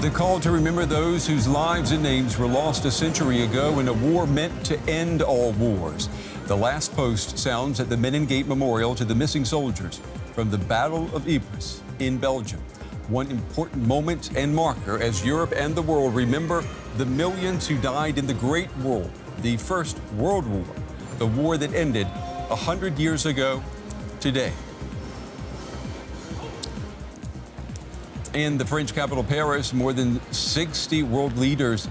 The call to remember those whose lives and names were lost a century ago in a war meant to end all wars. The last post sounds at the Menin Gate Memorial to the missing soldiers from the Battle of Ypres in Belgium. One important moment and marker as Europe and the world remember the millions who died in the Great War, the First World War, the war that ended 100 years ago today. In the French capital, Paris, more than 60 world leaders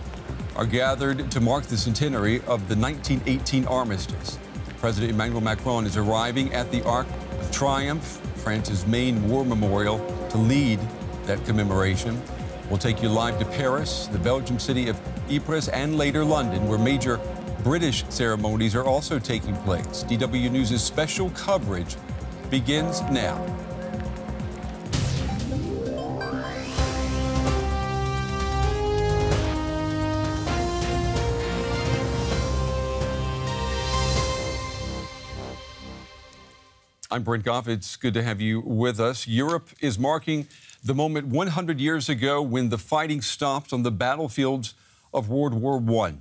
are gathered to mark the centenary of the 1918 armistice. President Emmanuel Macron is arriving at the Arc of Triumph, France's main war memorial, to lead that commemoration. We'll take you live to Paris, the Belgium city of Ypres, and later London, where major British ceremonies are also taking place. DW News' special coverage begins now. I'm Brent Goff. It's good to have you with us. Europe is marking the moment 100 years ago when the fighting stopped on the battlefields of World War I,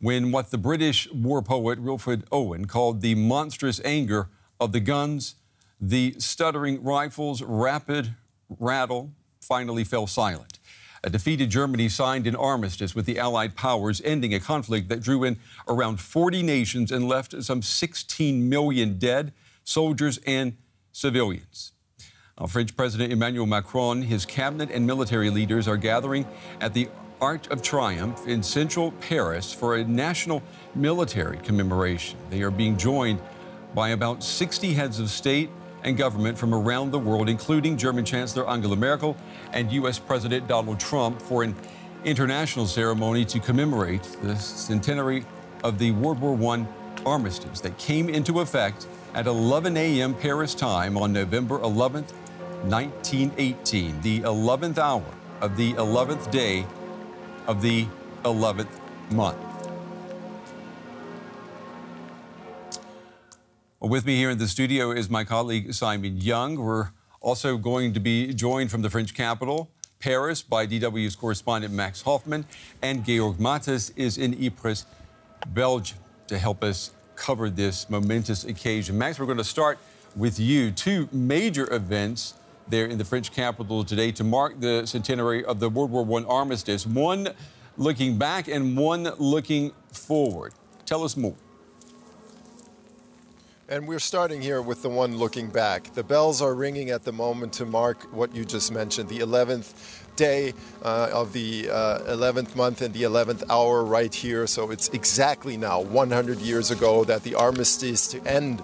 when what the British war poet Wilfred Owen called the monstrous anger of the guns, the stuttering rifles' rapid rattle finally fell silent. A defeated Germany signed an armistice with the Allied powers, ending a conflict that drew in around 40 nations and left some 16 million dead, soldiers and civilians. French President Emmanuel Macron, his cabinet and military leaders are gathering at the Arc of Triumph in central Paris for a national military commemoration. They are being joined by about 60 heads of state and government from around the world, including German Chancellor Angela Merkel and U.S. President Donald Trump, for an international ceremony to commemorate the centenary of the World War I armistice that came into effect at 11 a.m. Paris time on November 11th, 1918, the 11th hour of the 11th day of the 11th month. With me here in the studio is my colleague Simon Young. We're also going to be joined from the French capital, Paris, by DW's correspondent Max Hoffman, and Georg Mattes is in Ypres, Belgium, to help us cover this momentous occasion. Max, we're going to start with you. Two major events there in the French capital today to mark the centenary of the World War I armistice, one looking back and one looking forward. Tell us more. And we're starting here with the one looking back. The bells are ringing at the moment to mark what you just mentioned, the 11th day of the 11th month and the 11th hour right here. So it's exactly now 100 years ago that the armistice to end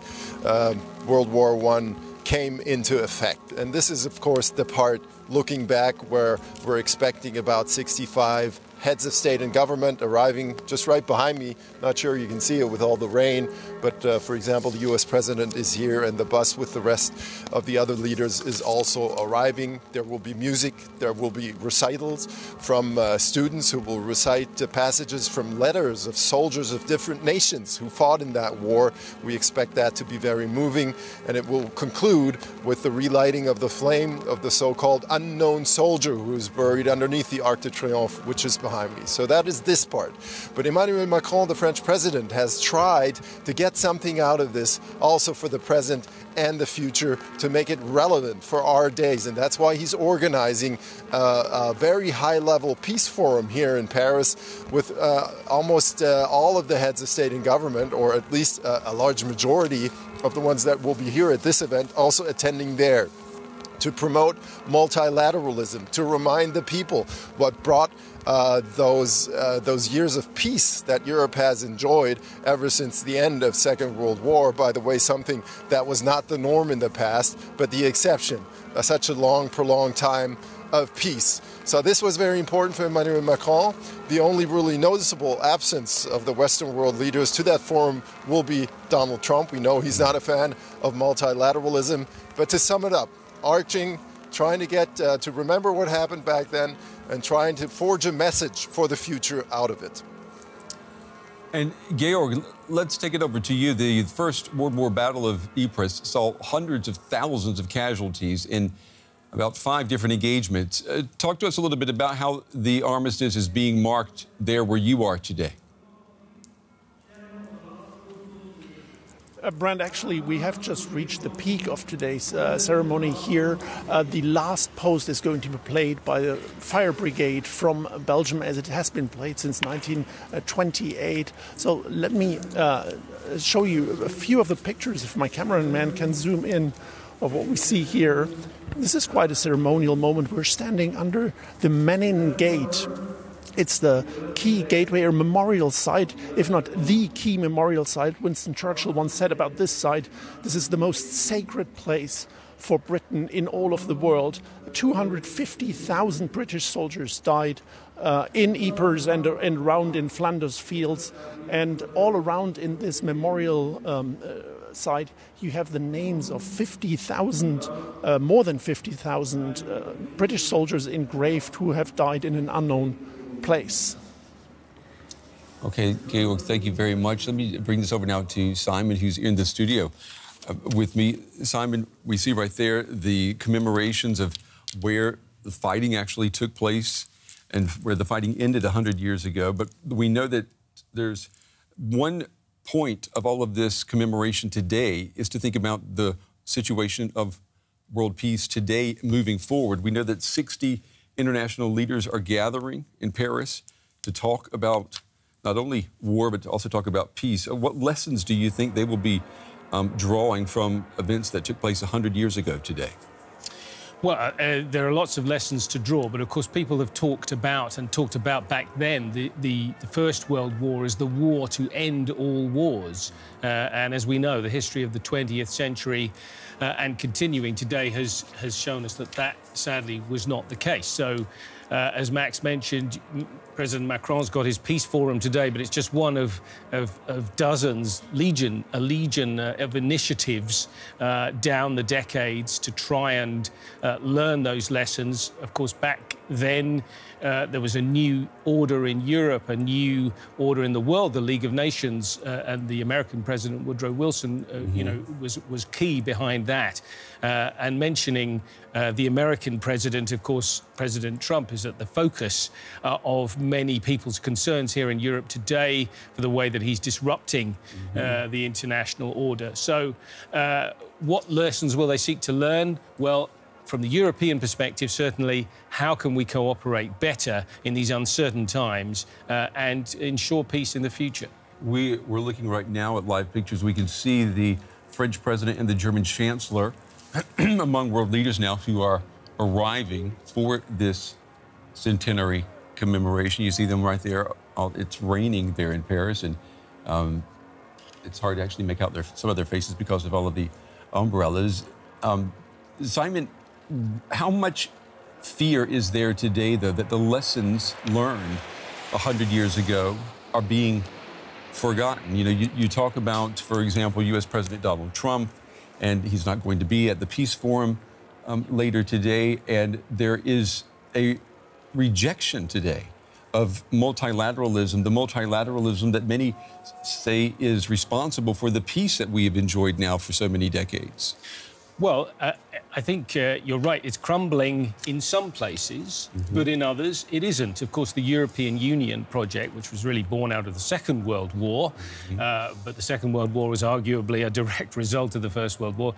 World War I came into effect. And this is, of course, the part looking back where we're expecting about 65 heads of state and government arriving just right behind me. Not sure you can see it with all the rain, but for example, the U.S. president is here and the bus with the rest of the other leaders is also arriving. There will be music, there will be recitals from students who will recite passages from letters of soldiers of different nations who fought in that war. We expect that to be very moving, and it will conclude with the relighting of the flame of the so-called unknown soldier who is buried underneath the Arc de Triomphe, which is behind me. So that is this part. But Emmanuel Macron, the French president, has tried to get something out of this also for the present and the future to make it relevant for our days. And that's why he's organizing a very high-level peace forum here in Paris with almost all of the heads of state and government, or at least a large majority of the ones that will be here at this event also attending there, to promote multilateralism, to remind the people what brought those years of peace that Europe has enjoyed ever since the end of Second World War. By the way, something that was not the norm in the past, but the exception, such a long, prolonged time of peace. So this was very important for Emmanuel Macron. The only really noticeable absence of the Western world leaders to that forum will be Donald Trump. We know he's not a fan of multilateralism. But to sum it up, trying to get to remember what happened back then and trying to forge a message for the future out of it. And Georg, let's take it over to you. The First World War Battle of Ypres saw hundreds of thousands of casualties in about 5 different engagements. Talk to us a little bit about how the armistice is being marked there where you are today. Brent, actually, we have just reached the peak of today's ceremony here. The last post is going to be played by the fire brigade from Belgium, as it has been played since 1928. So let me show you a few of the pictures, if my cameraman can zoom in, of what we see here. This is quite a ceremonial moment. We're standing under the Menin Gate. It's the key gateway or memorial site, if not the key memorial site. Winston Churchill once said about this site, this is the most sacred place for Britain in all of the world. 250,000 British soldiers died in Ypres and around in Flanders fields. And all around in this memorial site, you have the names of 50,000, more than 50,000 British soldiers engraved who have died in an unknown place. Okay, Georg, thank you very much. Let me bring this over now to Simon, who's in the studio with me. Simon, we see right there the commemorations of where the fighting actually took place and where the fighting ended 100 years ago. But we know that there's one point of all of this commemoration today is to think about the situation of world peace today moving forward. We know that 60 international leaders are gathering in Paris to talk about not only war, but to also talk about peace. What lessons do you think they will be drawing from events that took place 100 years ago today? Well, there are lots of lessons to draw, but of course people have talked about back then the First World War as the war to end all wars. And as we know, the history of the 20th century and continuing today has shown us that that sadly was not the case. So, as Max mentioned, President Macron's got his peace forum today, but it's just one of dozens, a legion of initiatives down the decades to try and learn those lessons. Of course, back then there was a new order in Europe, a new order in the world, the League of Nations, and the American President Woodrow Wilson, you know, was key behind that. And mentioning the American president, of course, President Trump is at the focus of many people's concerns here in Europe today for the way that he's disrupting the international order. So what lessons will they seek to learn? Well, from the European perspective, certainly, how can we cooperate better in these uncertain times and ensure peace in the future? We're looking right now at live pictures. We can see the French president and the German chancellor among world leaders now who are arriving for this centenary commemoration. You see them right there. It's raining there in Paris, and it's hard to actually make out some of their faces because of all of the umbrellas. Simon, how much fear is there today, though, that the lessons learned 100 years ago are being forgotten? You know, you talk about, for example, U.S. President Donald Trump, and he's not going to be at the Peace Forum later today, and there is a rejection today of multilateralism, the multilateralism that many say is responsible for the peace that we have enjoyed now for so many decades. Well, I think you're right. It's crumbling in some places, but in others it isn't. Of course, the European Union project, which was really born out of the Second World War, but the Second World War was arguably a direct result of the First World War.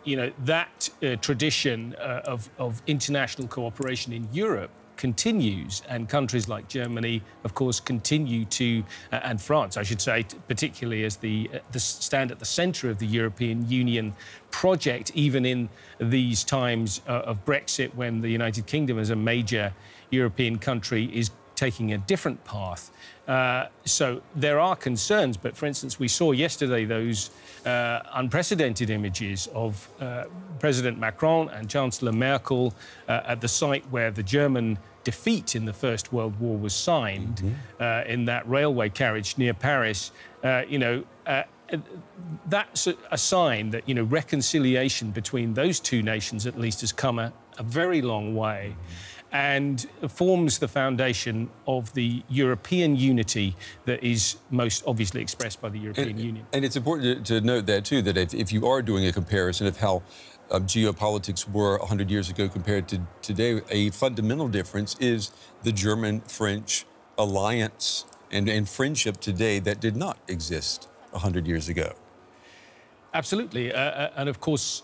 You know, that tradition of international cooperation in Europe continues, and countries like Germany, of course, continue to, and France, I should say, particularly as the stand at the centre of the European Union project, even in these times of Brexit, when the United Kingdom as a major European country is taking a different path. So there are concerns, but for instance, we saw yesterday those unprecedented images of President Macron and Chancellor Merkel at the site where the German defeat in the First World War was signed, in that railway carriage near Paris. You know, that's a sign that, you know, reconciliation between those two nations at least has come a very long way, and forms the foundation of the European unity that is most obviously expressed by the European Union. And it's important to note that, too, that if you are doing a comparison of how geopolitics were 100 years ago compared to today, a fundamental difference is the German-French alliance and friendship today that did not exist 100 years ago. Absolutely. And of course,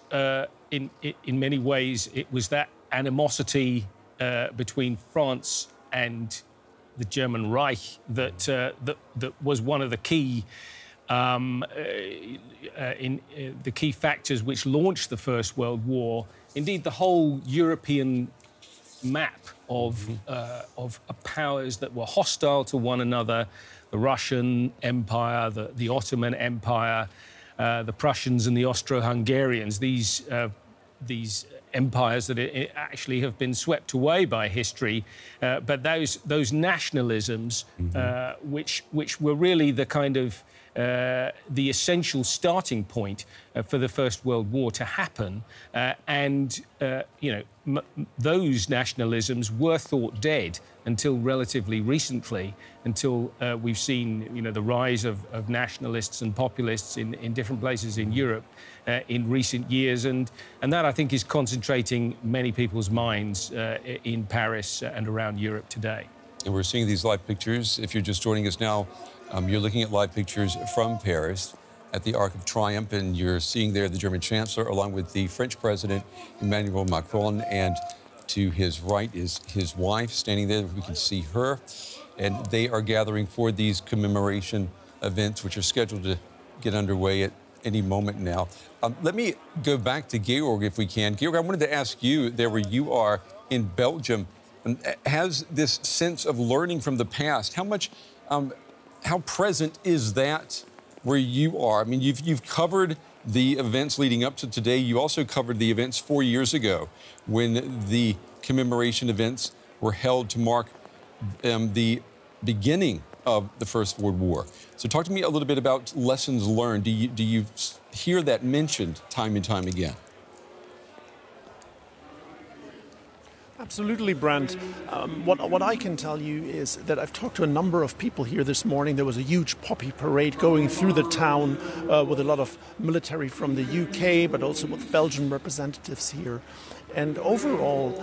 in many ways, it was that animosity between France and the German Reich that was one of the key the key factors which launched the First World War. Indeed, the whole European map of powers that were hostile to one another, the Russian Empire, the Ottoman Empire, the Prussians and the Austro-Hungarians, these empires that actually have been swept away by history, but those nationalisms, which were really the kind of the essential starting point for the First World War to happen, and those nationalisms were thought dead until relatively recently, until we've seen the rise of nationalists and populists in different places in Europe in recent years, and that I think is concentrating many people's minds in Paris and around Europe today. And we're seeing these live pictures. If you're just joining us now, you're looking at live pictures from Paris at the Arc of Triumph, and you're seeing there the German Chancellor along with the French President, Emmanuel Macron, and to his right is his wife standing there. We can see her, and they are gathering for these commemoration events, which are scheduled to get underway at any moment now. Let me go back to Georg, if we can. Georg, I wanted to ask you, there where you are in Belgium, has this sense of learning from the past, how present is that where you are? I mean, you've covered the events leading up to today. You also covered the events 4 years ago when the commemoration events were held to mark the beginning of the First World War. So talk to me a little bit about lessons learned. Do you hear that mentioned time and time again? Absolutely, Brent. What I can tell you is that I've talked to a number of people here this morning. There was a huge poppy parade going through the town with a lot of military from the UK, but also with Belgian representatives here. And overall,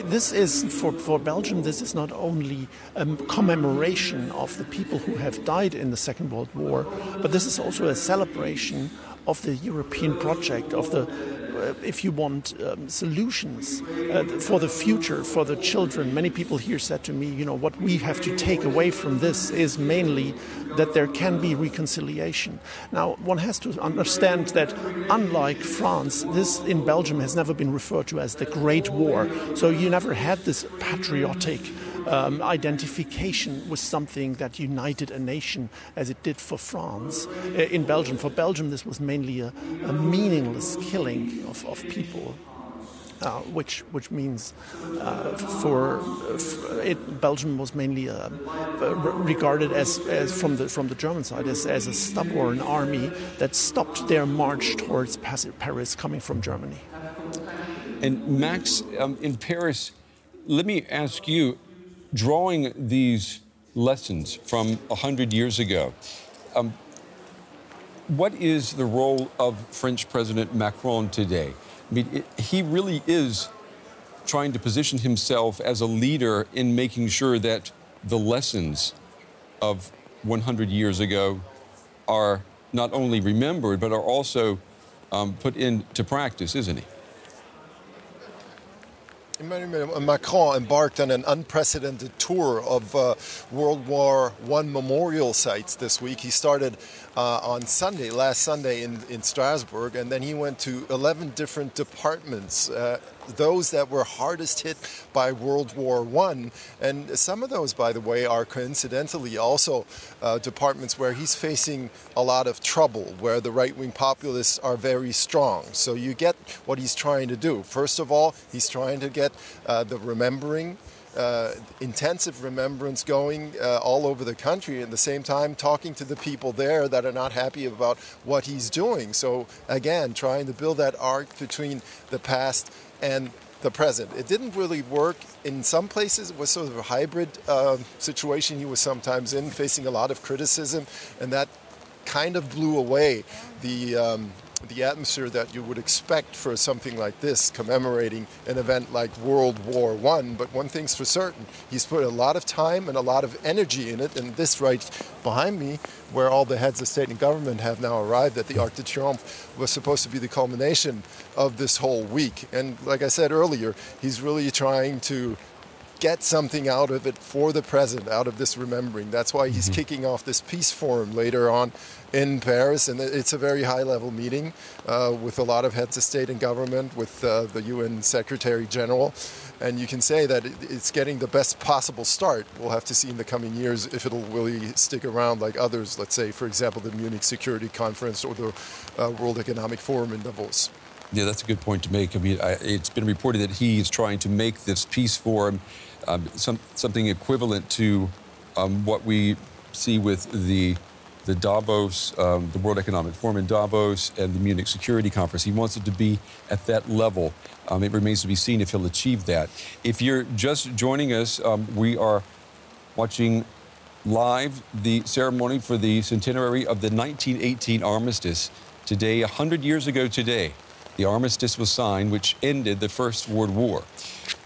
this is, for Belgium, this is not only a commemoration of the people who have died in the Second World War, but this is also a celebration of the European project, of the if you want solutions for the future, for the children. Many people here said to me, what we have to take away from this is mainly that there can be reconciliation. Now, one has to understand that unlike France, this in Belgium has never been referred to as the Great War. So you never had this patriotic identification with something that united a nation as it did for France. In Belgium, for Belgium, this was mainly a meaningless killing of people. Which means Belgium was mainly regarded as from the German side as a stubborn army that stopped their march towards Paris coming from Germany. And Max, in Paris, let me ask you, drawing these lessons from 100 years ago, what is the role of French President Macron today? I mean, he really is trying to position himself as a leader in making sure that the lessons of 100 years ago are not only remembered, but are also put into practice, isn't he? Emmanuel Macron embarked on an unprecedented tour of World War I memorial sites this week. He started on Sunday, last Sunday in Strasbourg, and then he went to 11 different departments, those that were hardest hit by World War I. And some of those, by the way, are coincidentally also departments where he's facing a lot of trouble, where the right-wing populists are very strong. So you get what he's trying to do. First of all, he's trying to get the remembering, intensive remembrance going all over the country, at the same time talking to the people there that are not happy about what he's doing. So again, trying to build that arc between the past and the present. It didn't really work. In some places, it was sort of a hybrid situation he was sometimes in, facing a lot of criticism, and that kind of blew away the the atmosphere that you would expect for something like this, commemorating an event like World War I. But one thing's for certain, he's put a lot of time and a lot of energy in it. And this right behind me, where all the heads of state and government have now arrived at the Arc de Triomphe, was supposed to be the culmination of this whole week. And like I said earlier, he's really trying to get something out of it for the present, out of this remembering. That's why he's kicking off this peace forum later on in Paris, and it's a very high-level meeting with a lot of heads of state and government, with the UN Secretary General, and you can say that it's getting the best possible start. We'll have to see in the coming years if it'll really stick around like others, let's say, for example, the Munich Security Conference or the World Economic Forum in Davos. Yeah, that's a good point to make. I mean, it's been reported that he is trying to make this peace forum something equivalent to what we see with the Davos, the World Economic Forum in Davos and the Munich Security Conference. He wants it to be at that level. It remains to be seen if he'll achieve that. If you're just joining us, we are watching live the ceremony for the centenary of the 1918 armistice. Today, 100 years ago today, the armistice was signed, which ended the First World War.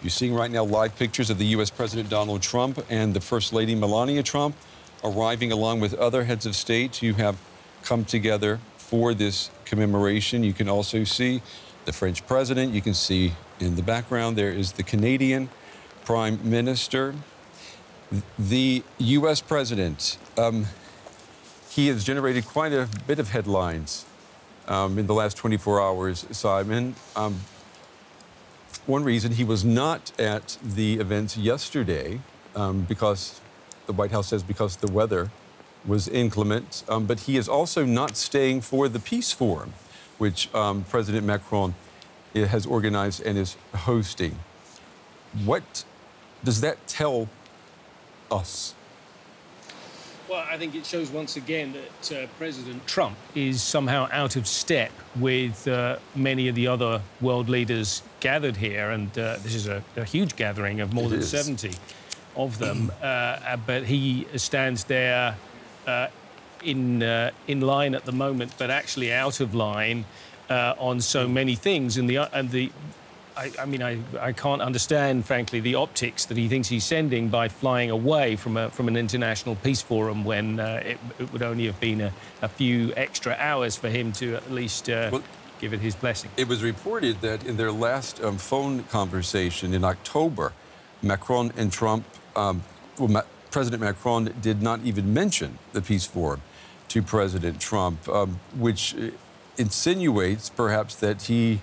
You're seeing right now live pictures of the U.S. President Donald Trump and the First Lady Melania Trump arriving along with other heads of state who have come together for this commemoration. You can also see the French president. You can see in the background there is the Canadian Prime Minister. The U.S. president, he has generated quite a bit of headlines in the last 24 hours, Simon. One reason he was not at the events yesterday because the White House says because the weather was inclement, but he is also not staying for the peace forum, which President Macron has organized and is hosting. What does that tell us? Well, I think it shows once again that President Trump is somehow out of step with many of the other world leaders gathered here. And this is a huge gathering of more than 70 of them. But he stands there in line at the moment, but actually out of line on so many things. I mean, I can't understand, frankly, the optics that he thinks he's sending by flying away from an international peace forum when it would only have been a few extra hours for him to at least give it his blessing. It was reported that in their last phone conversation in October, Macron and Trump, President Macron did not even mention the peace forum to President Trump, which insinuates perhaps that he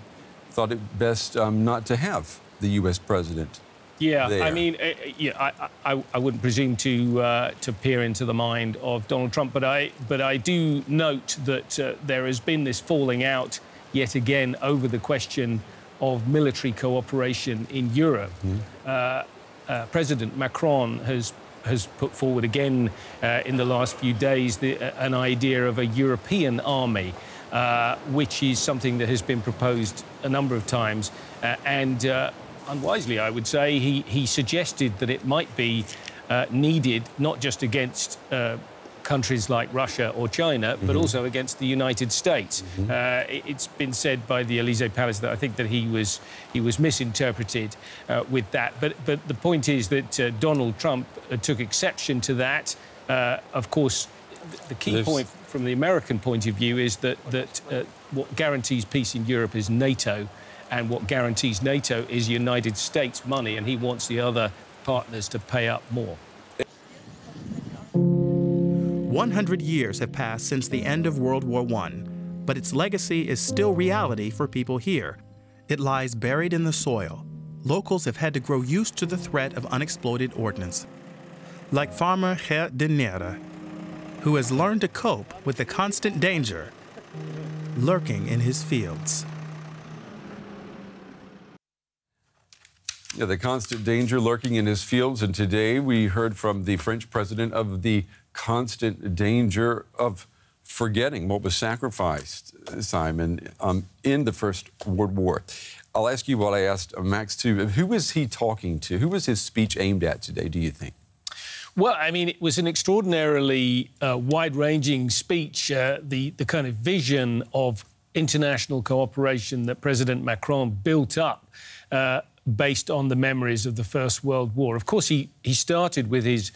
thought it best not to have the U.S. president. Yeah, there. I mean, I wouldn't presume to peer into the mind of Donald Trump, but I do note that there has been this falling out yet again over the question of military cooperation in Europe. President Macron has put forward again in the last few days an idea of a European army. Which is something that has been proposed a number of times. And unwisely, I would say, he suggested that it might be needed not just against countries like Russia or China, but also against the United States. It's been said by the Elysee Palace that I think that he was misinterpreted with that. But the point is that Donald Trump took exception to that. Of course, the key point from the American point of view is that what guarantees peace in Europe is NATO, and what guarantees NATO is United States money, and he wants the other partners to pay up more. 100 years have passed since the end of World War I, but its legacy is still reality for people here. It lies buried in the soil. Locals have had to grow used to the threat of unexploded ordnance. Like farmer Ger de Nere, who has learned to cope with the constant danger lurking in his fields. Yeah, the constant danger lurking in his fields. And today we heard from the French president of the constant danger of forgetting what was sacrificed, Simon, in the First World War. I'll ask you what I asked Max, too. Who was he talking to? Who was his speech aimed at today, do you think? Well, I mean, it was an extraordinarily wide-ranging speech. The kind of vision of international cooperation that President Macron built up based on the memories of the First World War. Of course, he started with his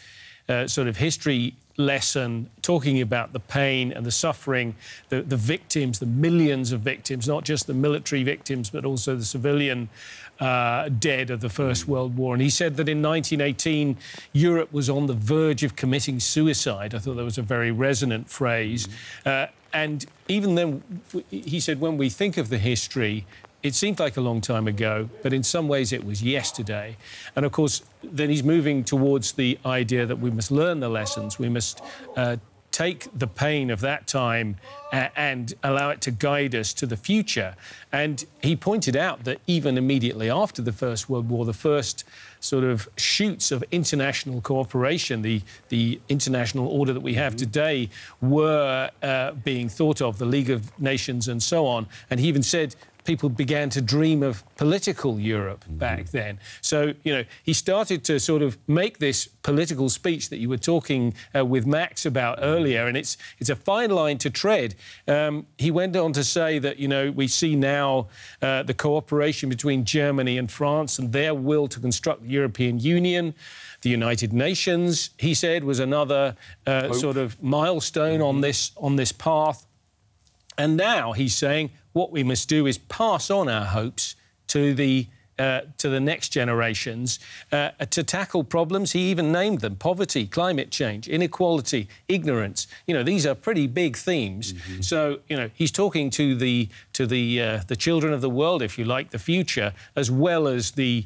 sort of history lesson, talking about the pain and the suffering, the victims, the millions of victims, not just the military victims, but also the civilian dead of the First World War. And he said that in 1918, Europe was on the verge of committing suicide. I thought that was a very resonant phrase. And even then, he said, when we think of the history, it seemed like a long time ago, but in some ways it was yesterday. And of course, then he's moving towards the idea that we must learn the lessons. We must take the pain of that time and allow it to guide us to the future. And he pointed out that even immediately after the First World War, the first sort of shoots of international cooperation, the international order that we have today, were being thought of, the League of Nations and so on. And he even said people began to dream of political Europe back then. So, you know, he started to sort of make this political speech that you were talking with Max about earlier, and it's a fine line to tread. He went on to say that, you know, we see now the cooperation between Germany and France and their will to construct the European Union. The United Nations, he said, was another sort of milestone on this path. And now he's saying what we must do is pass on our hopes to the next generations to tackle problems. He even named them: poverty, climate change, inequality, ignorance. You know, these are pretty big themes. So, you know, he's talking to the children of the world, if you like, the future, as well as the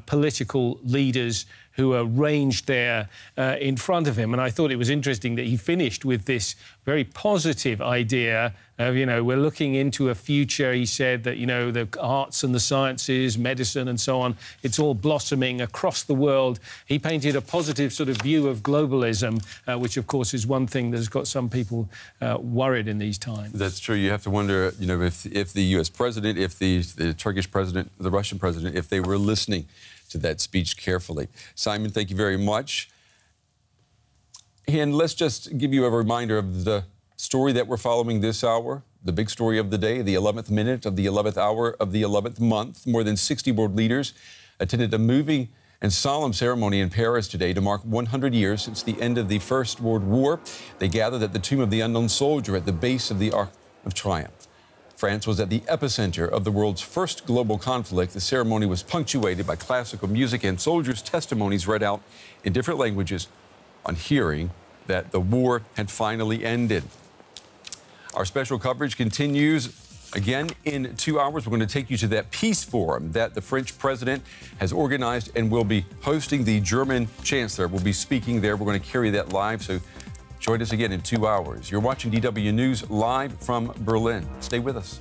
political leaders who are ranged there in front of him. And I thought it was interesting that he finished with this very positive idea of, you know, we're looking into a future. He said that, you know, the arts and the sciences, medicine and so on, it's all blossoming across the world. He painted a positive sort of view of globalism, which, of course, is one thing that's got some people worried in these times. That's true. You have to wonder, you know, if the U.S. president, if the Turkish president, the Russian president, if they were listening to that speech carefully. Simon, thank you very much. And let's just give you a reminder of the story that we're following this hour, the big story of the day, the 11th minute of the 11th hour of the 11th month. More than 60 world leaders attended a moving and solemn ceremony in Paris today to mark 100 years since the end of the First World War. They gathered at the tomb of the unknown soldier at the base of the Arc of Triumph. France was at the epicenter of the world's first global conflict. The ceremony was punctuated by classical music and soldiers' testimonies read out in different languages on hearing that the war had finally ended. Our special coverage continues again in 2 hours. We're going to take you to that peace forum that the French president has organized and will be hosting. The German chancellor will be speaking there. We're going to carry that live, so join us again in 2 hours. You're watching DW News live from Berlin. Stay with us.